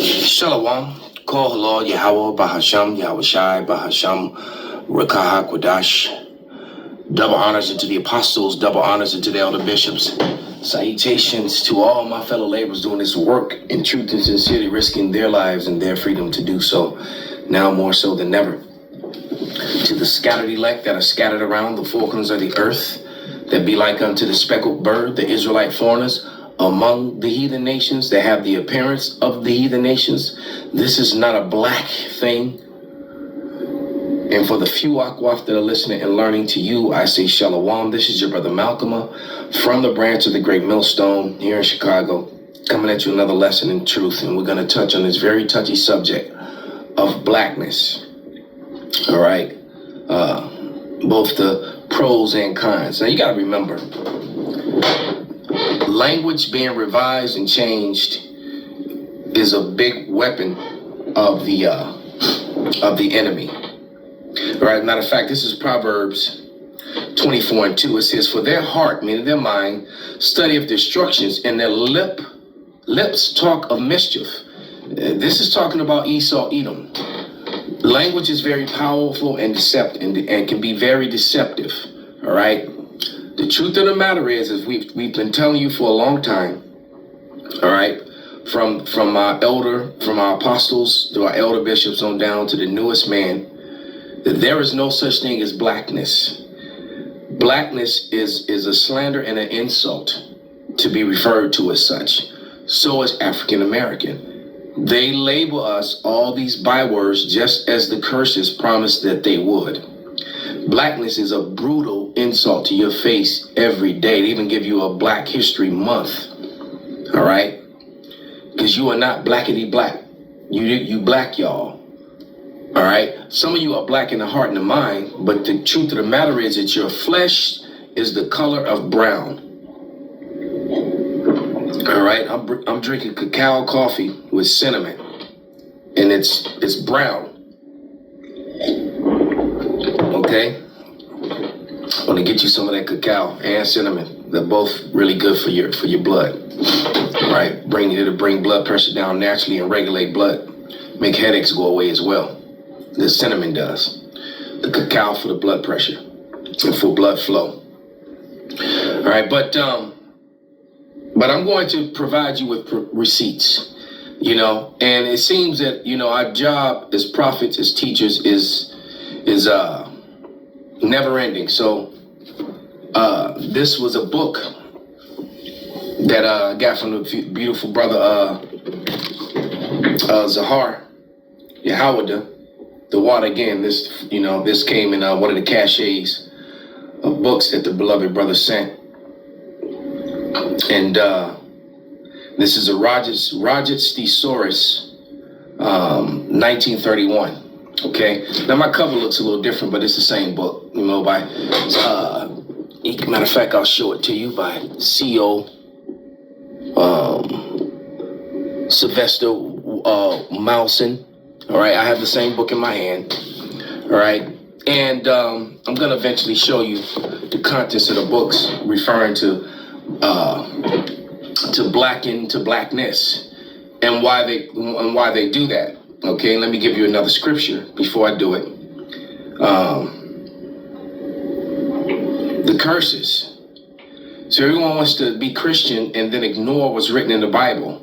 Shalom. Call Lord Yahweh Bahasham Yahushai Bahasham Rakaha Kwadash. Double honors into the apostles, double honors into the elder bishops. Salutations to all my fellow laborers doing this work in truth and sincerity, risking their lives and their freedom to do so, now more so than ever. To the scattered elect that are scattered around the four corners of the earth, that be like unto the speckled bird, the Israelite foreigners, among the heathen nations that have the appearance of the heathen nations. This is not a black thing. And for the few akwaf that are listening and learning, to you, I say shalom. This is your brother Malcolm from the branch of the Great Millstone here in Chicago, coming at you another lesson in truth. And we're going to touch on this very touchy subject of blackness. All right. Both the pros and cons. Now, you got to remember, language being revised and changed is a big weapon of the enemy. All right. Matter of fact, this is Proverbs 24:2. It says, "For their heart, meaning their mind, study of destructions, and their lips talk of mischief." This is talking about Esau, Edom. Language is very powerful and deceptive, and can be very deceptive. All right. The truth of the matter is we've been telling you for a long time. All right. From our apostles to our elder bishops on down to the newest man, that there is no such thing as blackness. Blackness is a slander and an insult to be referred to as such. So is African American. They label us all these bywords just as the curses promised that they would. Blackness is a brutal insult to your face every day. They even give you a Black History Month. All right? Because you are not blackity black. You black, y'all. All right? Some of you are black in the heart and the mind, but the truth of the matter is that your flesh is the color of brown. All right? I'm drinking cacao coffee with cinnamon, and it's brown. Okay? I'm gonna get you some of that cacao and cinnamon. They're both really good for your blood. All right? Bring blood pressure down naturally and regulate blood. Make headaches go away as well. The cinnamon does. The cacao for the blood pressure and for blood flow. All right, but I'm going to provide you with receipts, and it seems that, our job as prophets, as teachers is never ending. So this was a book that I got from the beautiful brother Zahar Yahawada. The water, again, this came in one of the caches of books that the beloved brother sent. And this is a Rogers Thesaurus, 1931. Okay. Now my cover looks a little different, but it's the same book, by matter of fact, I'll show it to you, by C.O. Sylvester Mousen. All right, I have the same book in my hand. All right, and I'm gonna eventually show you the contents of the books referring to blackness and why they do that. Okay, let me give you another scripture before I do it. The curses. So everyone wants to be Christian and then ignore what's written in the Bible.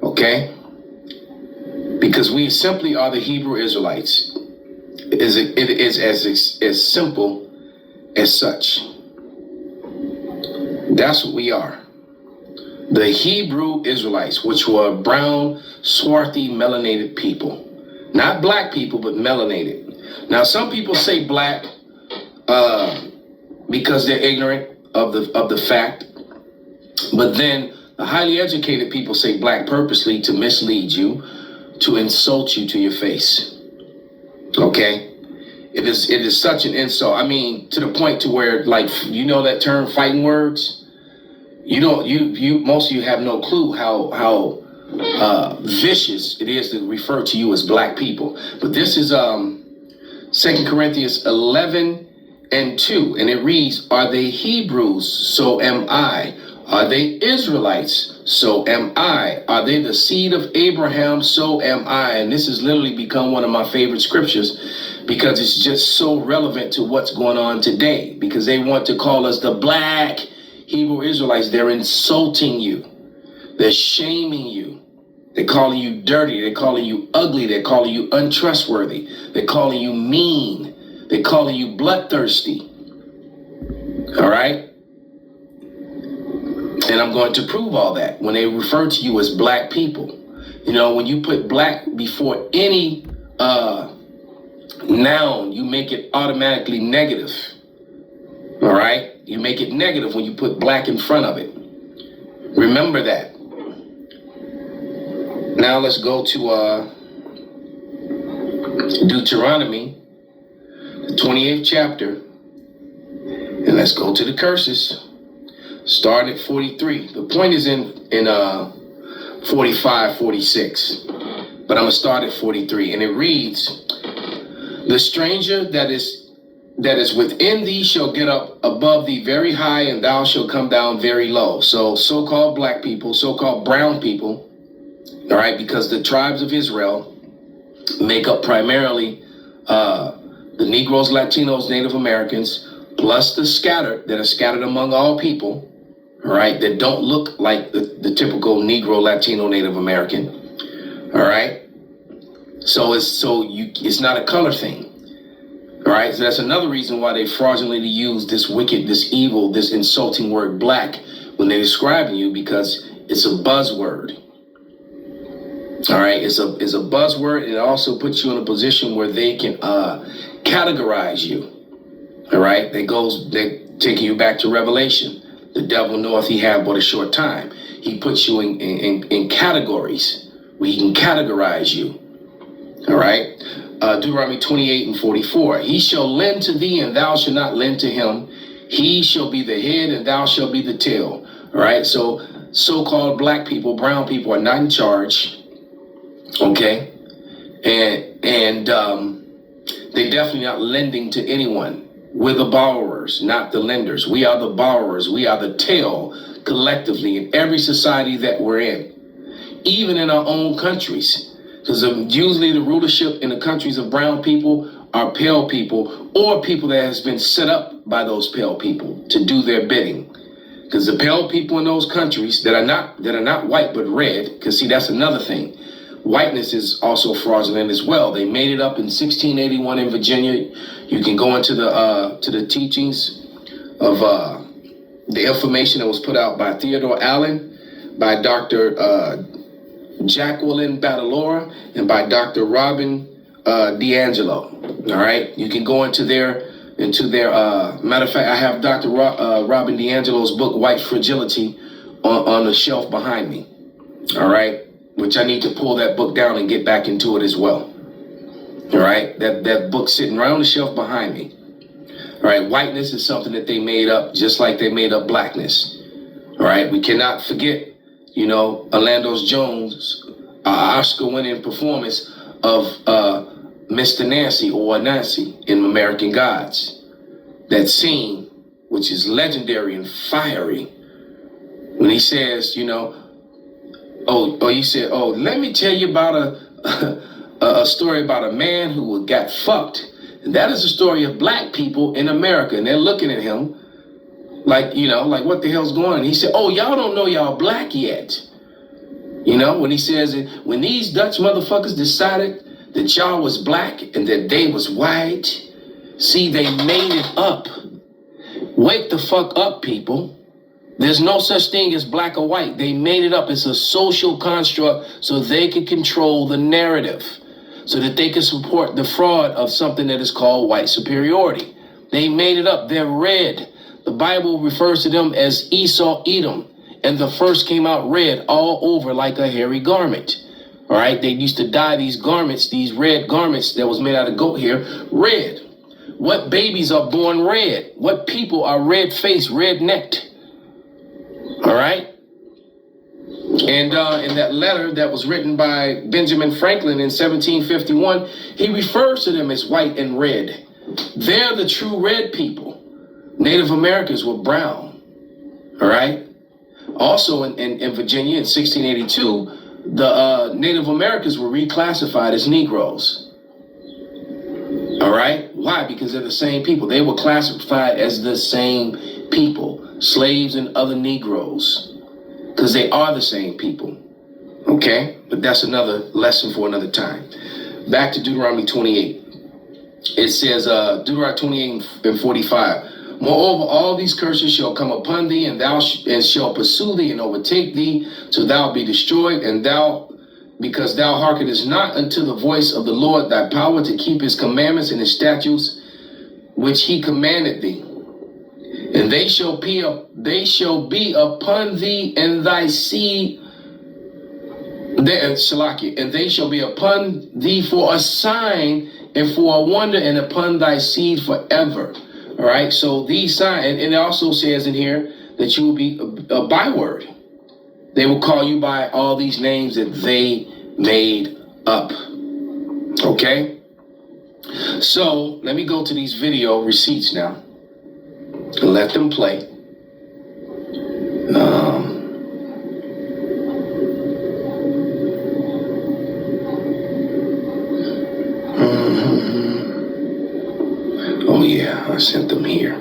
Okay. Because we simply are the Hebrew Israelites. It is as simple as such. That's what we are. The Hebrew Israelites, which were brown, swarthy, melanated people. Not black people, but melanated. Now, some people say black because they're ignorant of the fact. But then the highly educated people say black purposely to mislead you, to insult you to your face. Okay? It is such an insult. I mean, to the point to where, like, that term fighting words? Most of you have no clue how vicious it is to refer to you as black people. But this is 2 Corinthians 11:2, and it reads, "Are they Hebrews? So am I. Are they Israelites? so am I. Are they the seed of Abraham? So am I. And this has literally become one of my favorite scriptures because it's just so relevant to what's going on today, because they want to call us the black Hebrew Israelites. They're insulting you. They're shaming you. They're calling you dirty. They're calling you ugly. They're calling you untrustworthy. They're calling you mean. They're calling you bloodthirsty. All right? And I'm going to prove all that when they refer to you as black people. You know, when you put black before any noun, you make it automatically negative. All right? You make it negative when you put black in front of it. Remember that. Now let's go to Deuteronomy, the 28th chapter, and let's go to the curses. Starting at 43. The point is in 45, 46. But I'm going to start at 43. And it reads, the stranger that is within thee shall get up above thee very high, and thou shalt come down very low. So-called black people, so-called brown people, all right, because the tribes of Israel make up primarily the Negroes, Latinos, Native Americans, plus the scattered that are scattered among all people, all right, that don't look like the typical Negro, Latino, Native American, all right? So it's not a color thing, all right? So that's another reason why they fraudulently use this wicked, this evil, this insulting word black when they're describing you, because it's a buzzword, all right? It's a buzzword, and it also puts you in a position where they can categorize you, all right? They're taking you back to Revelation. The devil knoweth he have but a short time. He puts you in categories where he can categorize you. All right. Deuteronomy 28 and 44. He shall lend to thee, and thou shalt not lend to him. He shall be the head, and thou shalt be the tail. All right. So-called black people, brown people are not in charge. Okay. And they definitely not lending to anyone. We're the borrowers, not the lenders. We are the borrowers. We are the tail collectively in every society that we're in, even in our own countries. Because usually the rulership in the countries of brown people are pale people, or people that has been set up by those pale people to do their bidding. Because the pale people in those countries that are not white but red, because see, that's another thing. Whiteness is also fraudulent as well. They made it up in 1681 in Virginia. You can go into the teachings of the information that was put out by Theodore Allen, by Dr. Jacqueline Badalora, and by Dr. Robin D'Angelo. All right, you can go into their matter of fact, I have Dr. Robin D'Angelo's book White Fragility on the shelf behind me. All right, which I need to pull that book down and get back into it as well. All right, that book sitting right on the shelf behind me. All right, whiteness is something that they made up, just like they made up blackness. All right, we cannot forget, Orlando Jones' Oscar-winning performance of Mr. Nancy or Nancy in American Gods. That scene, which is legendary and fiery, when he says, he said, let me tell you about a story about a man who got fucked. And that is the story of black people in America. And they're looking at him like, like what the hell's going on? And he said, oh, y'all don't know y'all black yet. When he says, when these Dutch motherfuckers decided that y'all was black and that they was white, see, they made it up. Wake the fuck up, people. There's no such thing as black or white. They made it up. It's a social construct so they can control the narrative, so that they can support the fraud of something that is called white superiority. They made it up. They're red. The Bible refers to them as Esau, Edom, and the first came out red all over like a hairy garment. All right, they used to dye these garments, these red garments that was made out of goat hair, red. What babies are born red? What people are red-faced, red-necked? All right? And in that letter that was written by Benjamin Franklin in 1751, he refers to them as white and red. They're the true red people. Native Americans were brown. All right? Also in Virginia in 1682, the Native Americans were reclassified as Negroes. All right? Why? Because they're the same people. They were classified as the same people, slaves and other Negroes, because they are the same people. Okay? But that's another lesson for another time. Back to Deuteronomy 28. It says, Deuteronomy 28 and 45. Moreover, all these curses shall come upon thee, and thou shall pursue thee and overtake thee, till thou be destroyed, and because thou hearkenest not unto the voice of the Lord thy power to keep his commandments and his statutes, which he commanded thee. And they shall be upon thee and thy seed, and they shall be upon thee for a sign and for a wonder, and upon thy seed forever. All right, so these signs, and it also says in here that you will be a byword. They will call you by all these names that they made up. Okay? So let me go to these video receipts now and let them play. Oh yeah, I sent them here.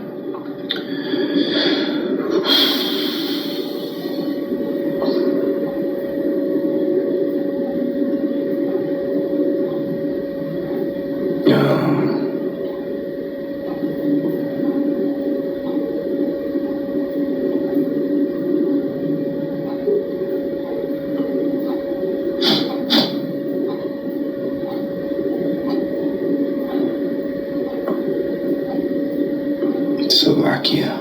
Slovakia.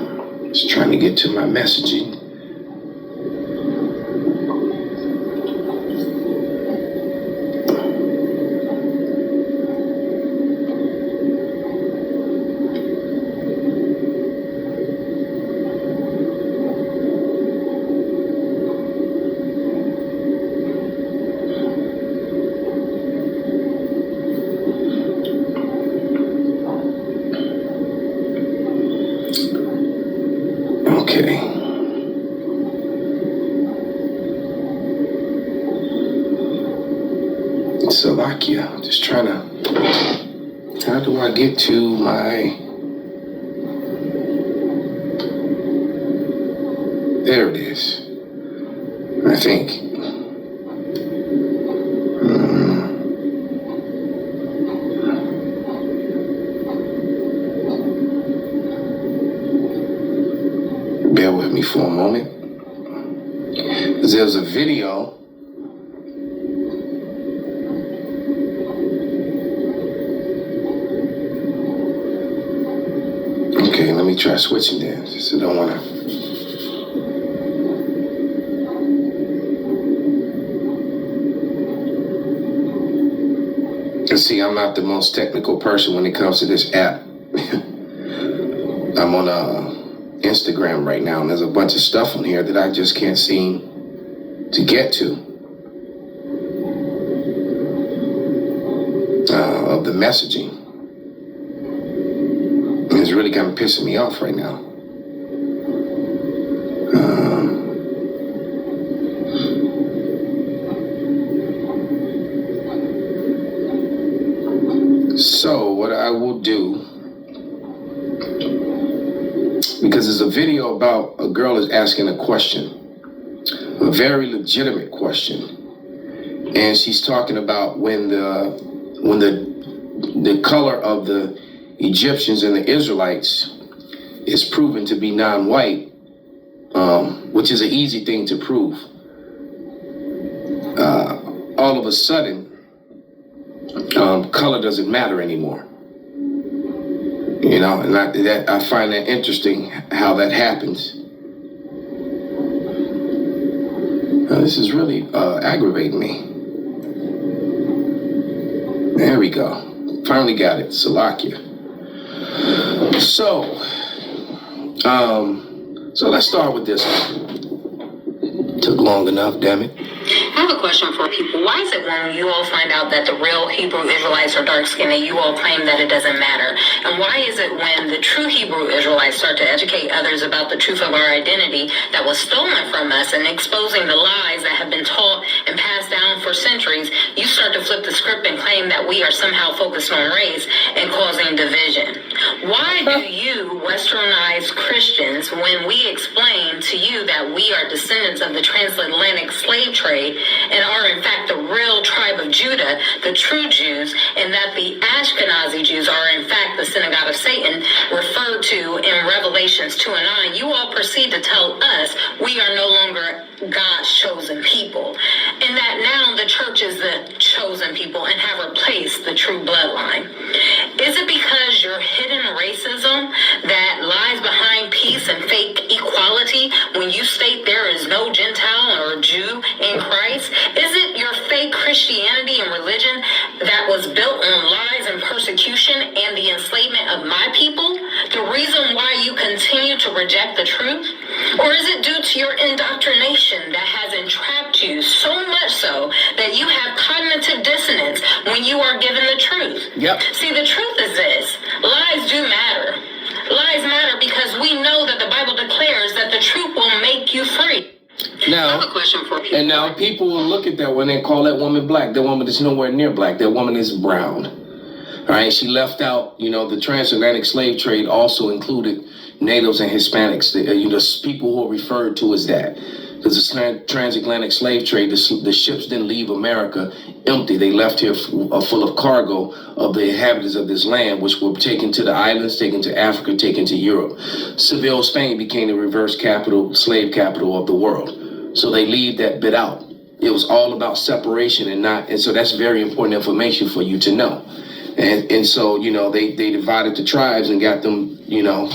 Just trying to get to my messaging. Okay. Slovakia. Just trying to. How do I get to my. There it is. I think. Bear with me for a moment. There's a video. Okay, let me try switching there. Just I don't want to. See, I'm not the most technical person when it comes to this app. I'm on Instagram right now, and there's a bunch of stuff on here that I just can't seem to get to. Of the messaging. And it's really kind of pissing me off right now. So what I will do, because there's a video about a girl is asking a question, a very legitimate question, and she's talking about when the color of the Egyptians and the Israelites is proven to be non-white, which is an easy thing to prove. All of a sudden, color doesn't matter anymore. You know, and I find that interesting how that happens. This is really aggravating me. There we go. Finally got it. Slovakia. So let's start with this one. Took long enough, damn it. I have a question for people. Why is it when you all find out that the real Hebrew Israelites are dark-skinned, that you all claim that it doesn't matter? And why is it when the true Hebrew Israelites start to educate others about the truth of our identity that was stolen from us and exposing the lies that have been taught and passed down for centuries, you start to flip the script and claim that we are somehow focused on race and causing division? Why do you westernized Christians, when we explain to you that we are descendants of the transatlantic slave trade and are in fact the real tribe of Judah, the true Jews, and that the Ashkenazi Jews are in fact the synagogue of Satan referred to in Revelations 2 and 9, you all proceed to tell us we are no longer God's chosen people, and that now the church is the chosen people and have replaced the true bloodline? Is it because your hidden racism that lies behind peace and fake equality when you state there is no Gentile or Jew in Christ? Is it your fake Christianity and religion that was built on lies and persecution and the enslavement of my people, the reason why you continue to reject the truth? Or is it due to your indoctrination that has entrapped you so much so that you have cognitive dissonance when you are given the truth? Yep. See, the truth is this: lies do matter. Lies matter because we know that the Bible declares that the truth will make you free. Now, I have a question for people. And now people will look at that when they call that woman black. That woman is nowhere near black. That woman is brown. All right, she left out, the transatlantic slave trade also included natives and Hispanics, people who are referred to as that. Because the transatlantic slave trade, the ships didn't leave America empty. They left here full of cargo of the inhabitants of this land, which were taken to the islands, taken to Africa, taken to Europe. Seville, Spain became the reverse slave capital of the world. So they leave that bit out. It was all about separation and so that's very important information for you to know. And so, they divided the tribes and got them,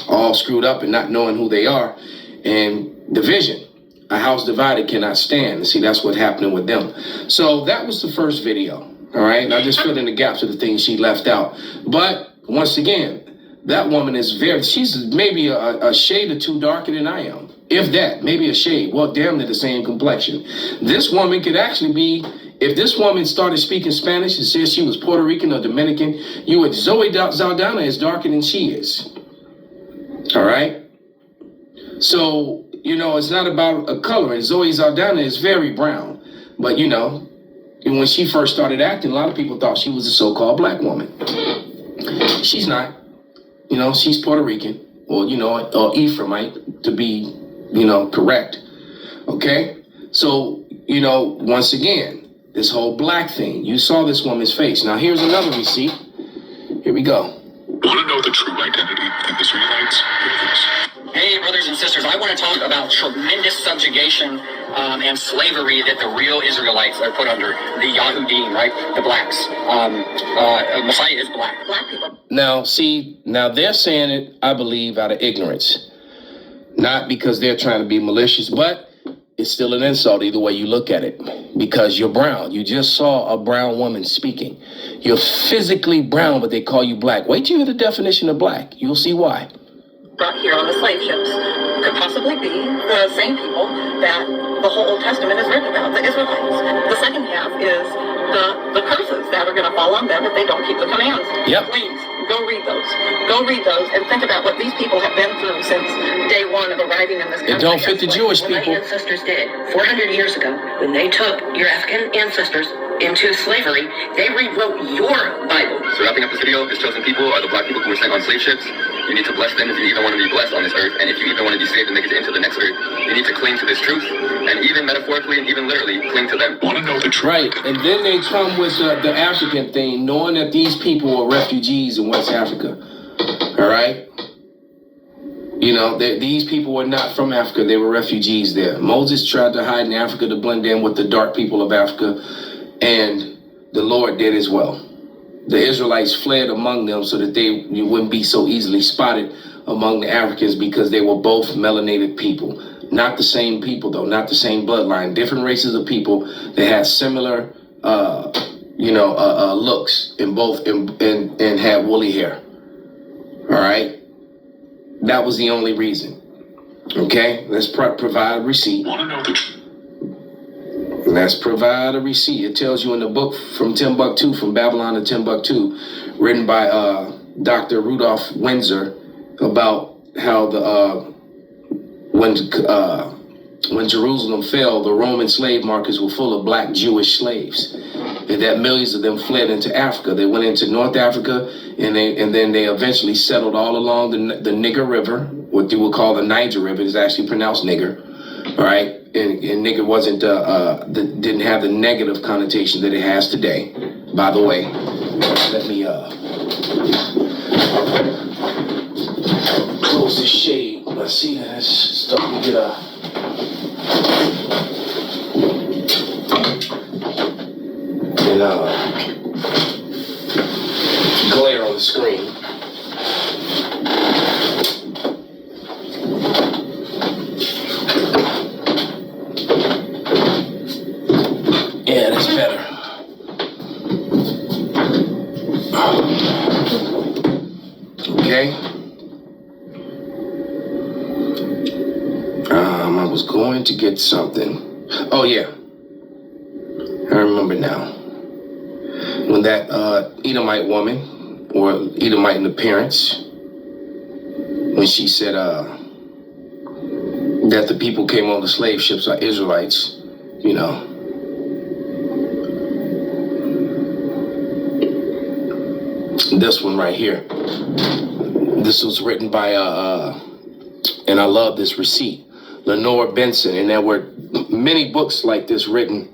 all screwed up and not knowing who they are. And division. A house divided cannot stand. See, that's what happened with them. So that was the first video. All right. And I just filled in the gaps of the things she left out. But once again, that woman is she's maybe a shade or two darker than I am. If that, maybe a shade. Well, damn near the same complexion. This woman could actually be, if this woman started speaking Spanish and said she was Puerto Rican or Dominican, Zoe Saldana is darker than she is. All right. So, it's not about a color. And Zoe Saldana is very brown. But, when she first started acting, a lot of people thought she was a so-called black woman. She's not. She's Puerto Rican or Ephraimite to be, correct. Okay. So, once again, this whole black thing, you saw this woman's face. Now, here's another receipt. Here we go. Want to know the true identity of the Israelites? Hey, brothers and sisters, I want to talk about tremendous subjugation and slavery that the real Israelites are put under. The Yahudim, right? The blacks. Messiah is black. Black people. Now they're saying it, I believe, out of ignorance. Not because they're trying to be malicious, but it's still an insult either way you look at it. Because you're brown. You just saw a brown woman speaking. You're physically brown, but they call you black. Wait till you hear the definition of black. You'll see why. Brought here on the slave ships could possibly be the same people that the whole Old Testament is written about, the Israelites. The second half is the curses that are going to fall on them if they don't keep the commands. Yep. Please, go read those. Go read those and think about what these people have been through since day one of arriving in this country. It don't fit the Jewish people. What my ancestors did 400 years ago, when they took your African ancestors into slavery, they rewrote your Bible. So wrapping up this video, his chosen people are the black people who were sent on slave ships. You need to bless them if you even want to be blessed on this earth. And if you even want to be saved and make it into the next earth, you need to cling to this truth. And even metaphorically and even literally, cling to them. Want to know the truth? Right. And then they come with the African thing, knowing that these people are refugees in West Africa. All right. These people were not from Africa. They were refugees there. Moses tried to hide in Africa to blend in with the dark people of Africa. And the Lord did as well. The Israelites fled among them so that you wouldn't be so easily spotted among the Africans because they were both melanated people. Not the same people, though. Not the same bloodline. Different races of people that had similar, looks in both and had woolly hair. All right. That was the only reason. Okay. Let's provide a receipt. Want to know the truth? Let's provide a receipt. It tells you in the book from Timbuktu, from Babylon to Timbuktu, written by Dr. Rudolph Windsor, about how when Jerusalem fell, the Roman slave markets were full of black Jewish slaves, and that millions of them fled into Africa. They went into North Africa, and then they eventually settled all along the Niger River, what they would call the Niger River. It's actually pronounced nigger, all right? And nigger wasn't didn't have the negative connotation that it has today. By the way, let me close this shade. Let's see that it's starting to get glare on the screen. Yeah, that's better. Okay. I was going to get something. Oh yeah, I remember now. When that Edomite woman, or Edomite in appearance, when she said that the people came on the slave ships are Israelites, you know. This one right here. This was written by and I love this receipt, Lenore Benson, and there were many books like this written.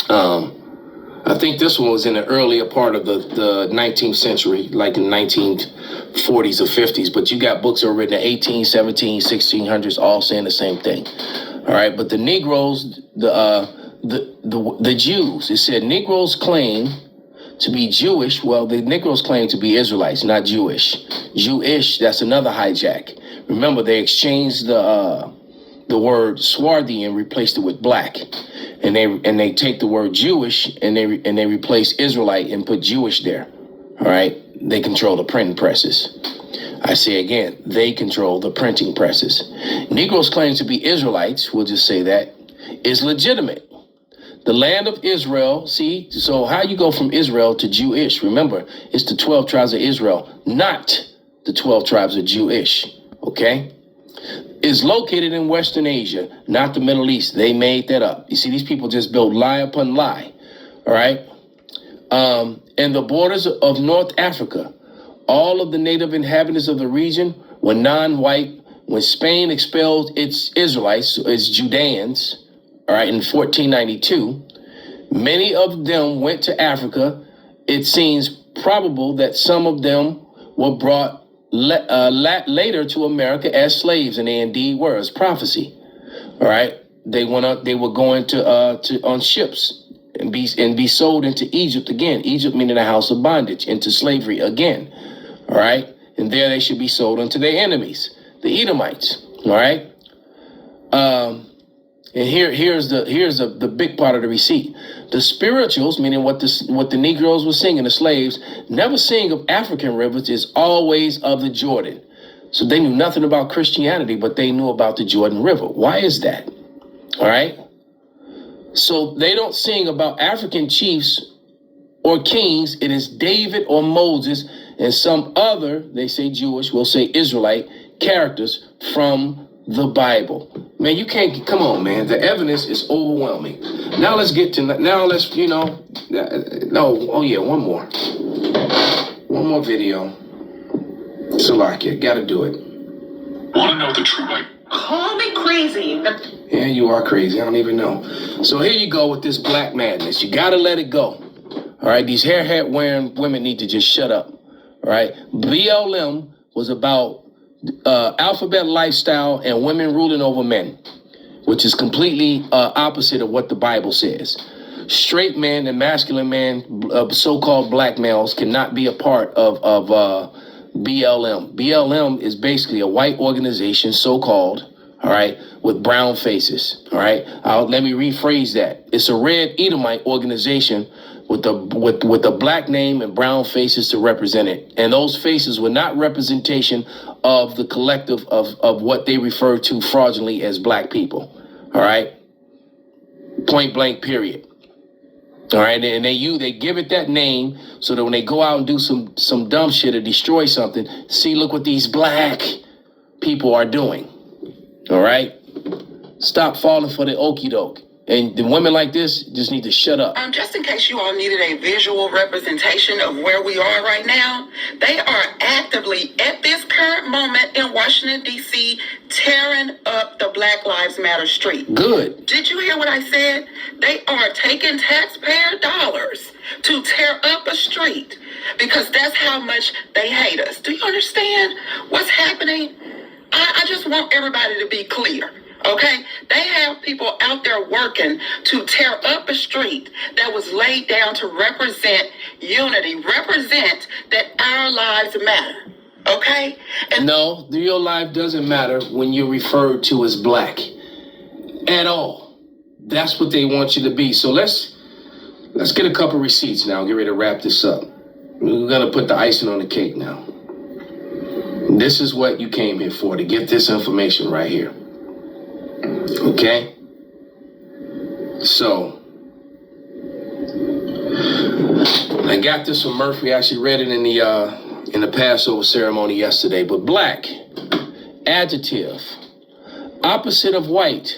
I think this one was in the earlier part of the 19th century, like in the 1940s or 50s, but you got books that were written in 18, 17, 1600s, all saying the same thing. All right, but the Negroes, the Jews, it said Negroes claim to be Jewish. Well, the Negroes claim to be Israelites, not Jewish. Jewish, that's another hijack. Remember, they exchanged the word swarthy and replaced it with black. And they take the word Jewish and they replace Israelite and put Jewish there. All right, they control the printing presses. I say again, they control the printing presses. Negroes claim to be Israelites, we'll just say that, is legitimate. The land of Israel, see, so how you go from Israel to Jewish? Remember, it's the 12 tribes of Israel, not the 12 tribes of Jewish, okay? Is located in Western Asia, not the Middle East. They made that up. You see, these people just build lie upon lie, all right? And the borders of North Africa, all of the native inhabitants of the region were non-white. When Spain expelled its Israelites, its Judeans, all right, in 1492, many of them went to Africa. It seems probable that some of them were brought later to America as slaves, and they indeed were, as prophecy. All right, they were going to on ships and be sold into Egypt again. Egypt meaning a house of bondage, into slavery again. All right, and there they should be sold unto their enemies, the Edomites. All right, and here's the big part of the receipt. The spirituals, meaning what the Negroes were singing, the slaves, never sing of African rivers, is always of the Jordan. So they knew nothing about Christianity, but they knew about the Jordan River. Why is that? All right. So they don't sing about African chiefs or kings. It is David or Moses and some other, they say Jewish, we'll say Israelite characters from the Bible. Man, you can't, come on, man. The evidence is overwhelming. Now let's get to, one more video. Salakia, gotta do it. Want to know the true light? Call me crazy. Yeah, you are crazy. I don't even know. So here you go with this black madness. You gotta let it go. All right, these hair hat wearing women need to just shut up. All right, BLM was about alphabet lifestyle and women ruling over men, which is completely opposite of what the Bible says. Straight men and masculine men, so-called black males, cannot be a part of BLM. BLM is basically a white organization, so-called, all right, with brown faces, all right? Let me rephrase that. It's a red Edomite organization with a black name and brown faces to represent it. And those faces were not representation of the collective of what they refer to fraudulently as black people, all right? Point blank, period. All right, and they give it that name so that when they go out and do some dumb shit or destroy something, see, look what these black people are doing. All right? Stop falling for the okie doke. And the women like this just need to shut up. Just in case you all needed a visual representation of where we are right now, they are actively, at this current moment in Washington, D.C., tearing up the Black Lives Matter street. Good. Did you hear what I said? They are taking taxpayer dollars to tear up a street because that's how much they hate us. Do you understand what's happening? I just want everybody to be clear. Okay, they have people out there working to tear up a street that was laid down to represent unity, represent that our lives matter. Okay? And no, your life doesn't matter when you're referred to as black at all. That's what they want you to be. So let's get a couple receipts now. Get ready to wrap this up. We're gonna put the icing on the cake now. This is what you came here for, to get this information right here. Okay, so I got this from Murphy. We actually read it in the Passover ceremony yesterday. But black, adjective, opposite of white,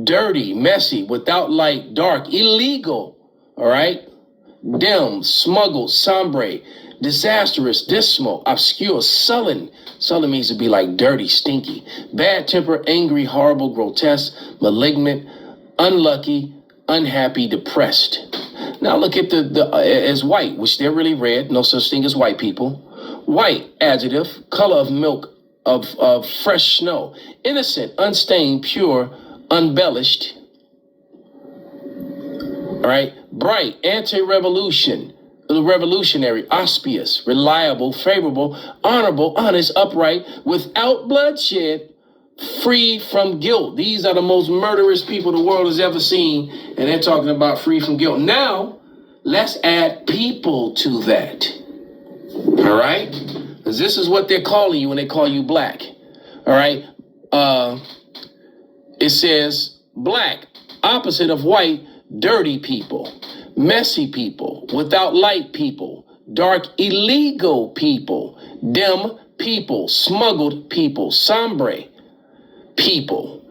dirty, messy, without light, dark, illegal. All right, dim, smuggled, sombre, disastrous, dismal, obscure, sullen. Sullen means to be like dirty, stinky, bad temper, angry, horrible, grotesque, malignant, unlucky, unhappy, depressed. Now look at the as white, which they're really red. No such thing as white people. White, adjective, color of milk, of fresh snow, innocent, unstained, pure, unbellished. All right, bright, anti-revolution. Revolutionary, auspicious, reliable, favorable, honorable, honest, upright, without bloodshed, free from guilt. These are the most murderous people the world has ever seen, and they're talking about free from guilt. Now, let's add people to that. All right? Because this is what they're calling you when they call you black. All right? It says black, opposite of white, dirty people. Messy people, without light people, dark illegal people, dim people, smuggled people, sombre people,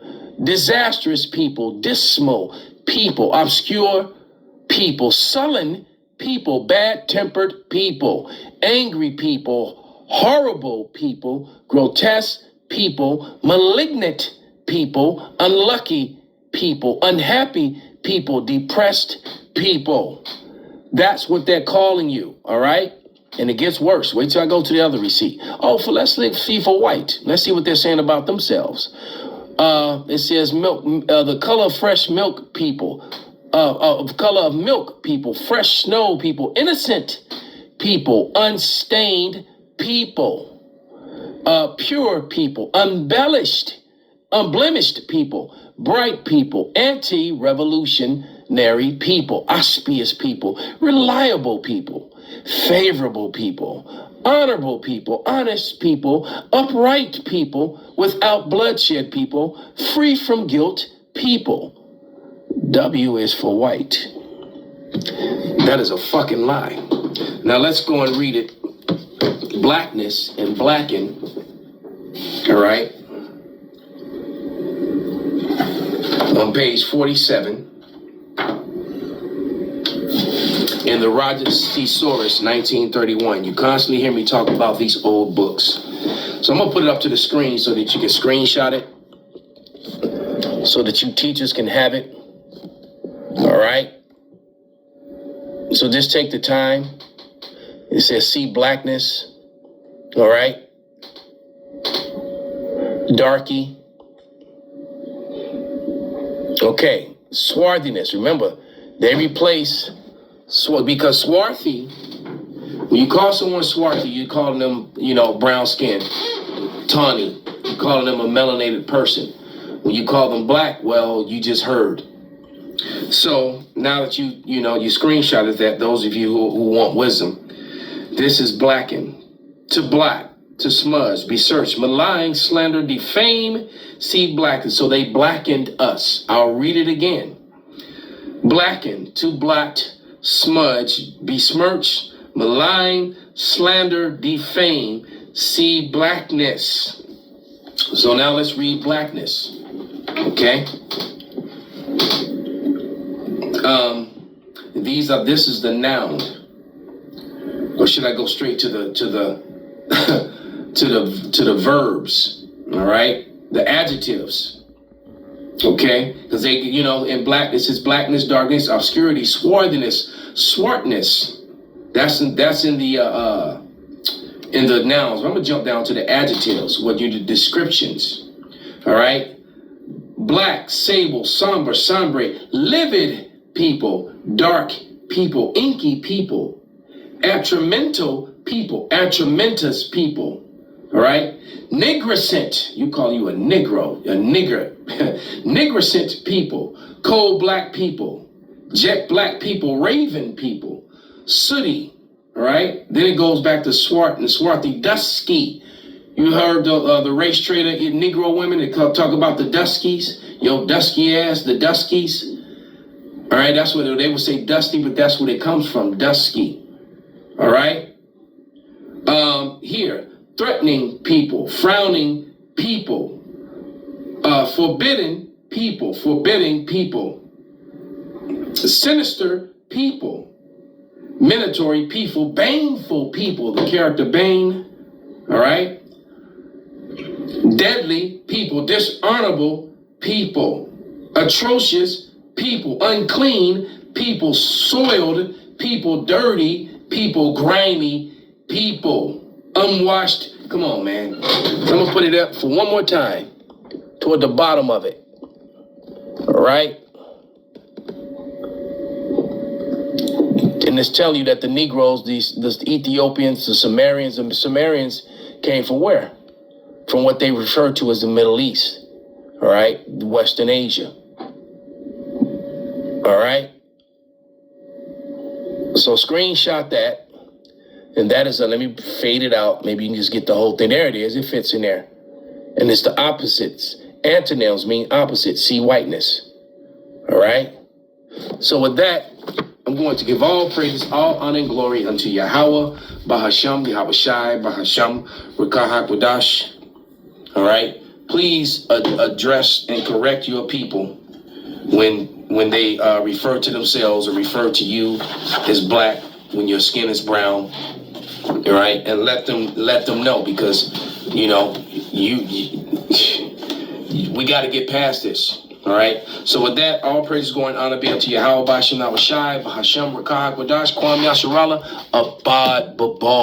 disastrous people, dismal people, obscure people, sullen people, bad-tempered people, angry people, horrible people, grotesque people, malignant people, unlucky people, unhappy people, depressed people. That's what they're calling you, all right? And it gets worse. Wait till I go to the other receipt. Oh, let's see for white. Let's see what they're saying about themselves. It says milk, the color of fresh milk people, color of milk people, fresh snow people, innocent people, unstained people, pure people, unblemished people, bright people, anti-revolutionary people, auspicious people, reliable people, favorable people, honorable people, honest people, upright people, without bloodshed people, free from guilt people. W is for white. That is a fucking lie. Now let's go and read it. Blackness and blacken. All right. On page 47, in the Roger Thesaurus, 1931, you constantly hear me talk about these old books. So I'm going to put it up to the screen so that you can screenshot it, so that you teachers can have it. All right? So just take the time. It says, see blackness. All right? Darky. Okay, swarthiness. Remember, they replace because swarthy. When you call someone swarthy, you call them, brown skin, tawny. You calling them a melanated person. When you call them black, well, you just heard. So now that you screenshotted that, those of you who want wisdom, this is blacken, to black, to smudge, besmirch, malign, slander, defame, see blacken. So they blackened us. I'll read it again. blacken, to blot, smudge, besmirch, malign, slander, defame. See blackness. So now let's read blackness. Okay. This is the noun. Or should I go straight to the to the verbs? All right, the adjectives. Okay, because they, in blackness is blackness, darkness, obscurity, swarthiness, swartness. That's in the nouns. I'm gonna jump down to the adjectives. What you do descriptions. All right, black, sable, sombre, livid people, dark people, inky people, atramental people, atramentous people. All right, nigricent, you call you a negro, a nigger, nigricent people, coal black people, jet black people, raven people, sooty. All right, then it goes back to swart and swarthy, dusky. You heard the race trader in Negro women that talk about the duskies, yo dusky ass, the duskies. All right, that's what they would say, dusty, but that's where it comes from, dusky. All right, here, threatening people, frowning people, forbidding people, sinister people, minatory people, baneful people, the character Bane. All right, deadly people, dishonorable people, atrocious people, unclean people, soiled people, dirty people, grimy people, unwashed. Come on, man. I'm gonna put it up for one more time toward the bottom of it. All right. And it's telling you that the Negroes, the Ethiopians, the Sumerians came from where? From what they refer to as the Middle East. All right, Western Asia. All right. So screenshot that. And that is let me fade it out. Maybe you can just get the whole thing. There it is. It fits in there. And it's the opposites. Antonyms mean opposite. See whiteness. All right. So with that, I'm going to give all praises, all honor and glory unto Yahweh, Bahasham, Yahweh Shai, Bahasham, Rekah HaKodash. All right. Please address and correct your people when they refer to themselves or refer to you as black when your skin is brown. All right, and let them know, because we got to get past this. All right. So with that, all praise, going honor be unto Yahweh, Bashim Nawashai, Bahasham, Rekah HaKodash, Kwam Yasharallah, Abad Babal.